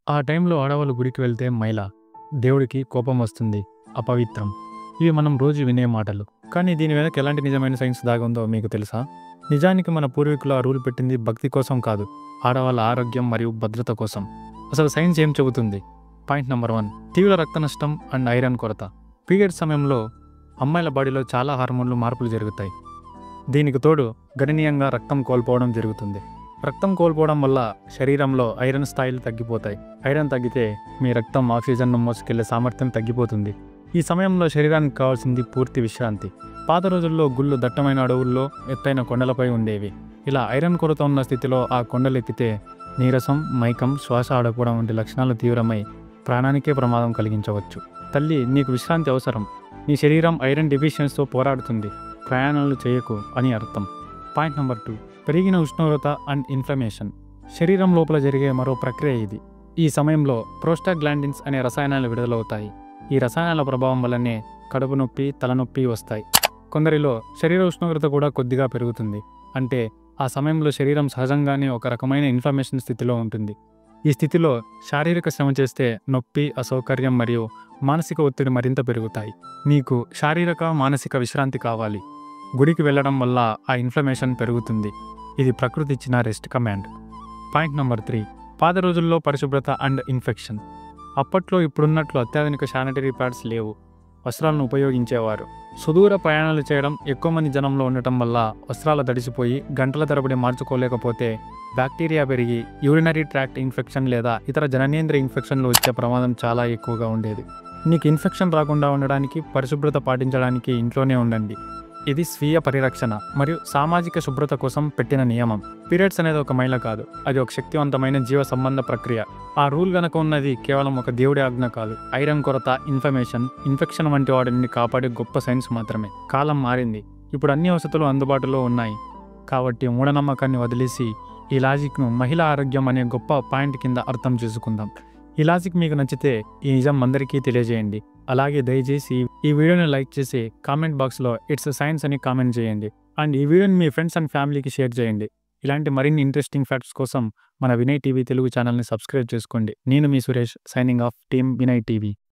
ఆ టైంలో ఆడవాళ్ళు గుడికి వెళ్తే మైల, దేవుడికి కోపం వస్తుంది, అపవిత్రం. ఇవి మనం రోజు వినే మాటలు. కానీ దీని వెనక ఎలాంటి నిజమైన సైన్స్ దాగుందో మీకు తెలుసా? నిజానికి మన పూర్వీకులు ఆ రూల్ పెట్టింది భక్తి కోసం కాదు, ఆడవాళ్ళ ఆరోగ్యం మరియు భద్రత కోసం. అసలు సైన్స్ ఏం చెబుతుంది? పాయింట్ నెంబర్ 1, తీవ్ర రక్త నష్టం అండ్ ఐరన్ కొరత. పీరియడ్ సమయంలో అమ్మాయిల బాడీలో చాలా హార్మోన్లు మార్పులు జరుగుతాయి. దీనికి తోడు గణనీయంగా రక్తం కోల్పోవడం జరుగుతుంది. రక్తం కోల్పోవడం వల్ల శరీరంలో ఐరన్ స్థాయిలు తగ్గిపోతాయి. ఐరన్ తగ్గితే మీ రక్తం ఆక్సిజన్ను మోసుకెళ్లే సామర్థ్యం తగ్గిపోతుంది. ఈ సమయంలో శరీరానికి కావాల్సింది పూర్తి విశ్రాంతి. పాత రోజుల్లో గుళ్ళు దట్టమైన అడవుల్లో, ఎత్తైన కొండలపై ఉండేవి. ఇలా ఐరన్ కొరత ఉన్న స్థితిలో ఆ కొండలెక్కితే నీరసం, మైకం, శ్వాస ఆడకపోవడం వంటి లక్షణాలు తీవ్రమై ప్రాణానికే ప్రమాదం కలిగించవచ్చు. తల్లి, నీకు విశ్రాంతి అవసరం. నీ శరీరం ఐరన్ డెఫిషియన్సీతో పోరాడుతుంది. ప్రయాణాలు చేయకు అని అర్థం. పాయింట్ నెంబర్ 2, పెరిగిన ఉష్ణోగ్రత అండ్ ఇన్ఫ్లమేషన్. శరీరం లోపల జరిగే మరో ప్రక్రియ ఇది. ఈ సమయంలో ప్రోస్టాగ్లాండిన్స్ అనే రసాయనాలు విడుదలవుతాయి. ఈ రసాయనాల ప్రభావం వల్లనే కడుపు నొప్పి, తలనొప్పి వస్తాయి. కొందరిలో శరీర ఉష్ణోగ్రత కూడా కొద్దిగా పెరుగుతుంది. అంటే ఆ సమయంలో శరీరం సహజంగానే ఒక రకమైన ఇన్ఫ్లమేషన్ స్థితిలో ఉంటుంది. ఈ స్థితిలో శారీరక శ్రమ చేస్తే నొప్పి, అసౌకర్యం మరియు మానసిక ఒత్తిడి మరింత పెరుగుతాయి. మీకు శారీరక, మానసిక విశ్రాంతి కావాలి. గుడికి వెళ్ళడం వల్ల ఆ ఇన్ఫ్లమేషన్ పెరుగుతుంది. ఇది ప్రకృతి ఇచ్చిన రెస్ట్ కమాండ్. పాయింట్ నెంబర్ 3, పాత రోజుల్లో పరిశుభ్రత అండ్ ఇన్ఫెక్షన్. అప్పట్లో ఇప్పుడున్నట్లు అత్యాధునిక శానిటరీ ప్యాడ్స్ లేవు. వస్త్రాలను ఉపయోగించేవారు. సుదూర ప్రయాణాలు చేయడం, ఎక్కువ మంది జనంలో ఉండటం వల్ల వస్త్రాలు తడిసిపోయి గంటల తరబడి మార్చుకోలేకపోతే బ్యాక్టీరియా పెరిగి యూరినరీ ట్రాక్ట్ ఇన్ఫెక్షన్ లేదా ఇతర జననేంద్రియ ఇన్ఫెక్షన్లు వచ్చే ప్రమాదం చాలా ఎక్కువగా ఉండేది. మీకు ఇన్ఫెక్షన్ రాకుండా ఉండడానికి, పరిశుభ్రత పాటించడానికి ఇంట్లోనే ఉండండి. ఇది స్వీయ పరిరక్షణ మరియు సామాజిక శుభ్రత కోసం పెట్టిన నియమం. పీరియడ్స్ అనేది ఒక మైల కాదు, అది ఒక శక్తివంతమైన జీవ సంబంధ ప్రక్రియ. ఆ రూల్ గనక ఉన్నది కేవలం ఒక దేవుడి ఆజ్ఞ కాదు, ఐరన్ కొరత, ఇన్ఫెక్షన్ వంటి వాటి నుండి కాపాడే గొప్ప సైన్స్ మాత్రమే. కాలం మారింది, ఇప్పుడు అన్ని వసతులు అందుబాటులో ఉన్నాయి. కాబట్టి మూఢనమ్మకాన్ని వదిలేసి ఈ లాజిక్ను మహిళా ఆరోగ్యం అనే గొప్ప పాయింట్ కింద అర్థం చేసుకుందాం. ఈ లాజిక్ మీకు నచ్చితే ఈ నిజం అందరికీ తెలియజేయండి. అలాగే దయచేసి ఈ వీడియోని లైక్ చేసి కామెంట్ బాక్స్లో ఇట్స్ సైన్స్ అని కామెంట్ చేయండి. అండ్ ఈ వీడియోని మీ ఫ్రెండ్స్ అండ్ ఫ్యామిలీకి షేర్ చేయండి. ఇలాంటి మరిన్ని ఇంట్రెస్టింగ్ ఫ్యాక్ట్స్ కోసం మన వినయ్ టీవీ తెలుగు ఛానల్ని సబ్స్క్రైబ్ చేసుకోండి. నేను మీ Suresh, signing off, team Vinay TV.